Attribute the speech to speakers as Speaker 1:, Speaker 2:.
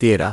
Speaker 1: 13۔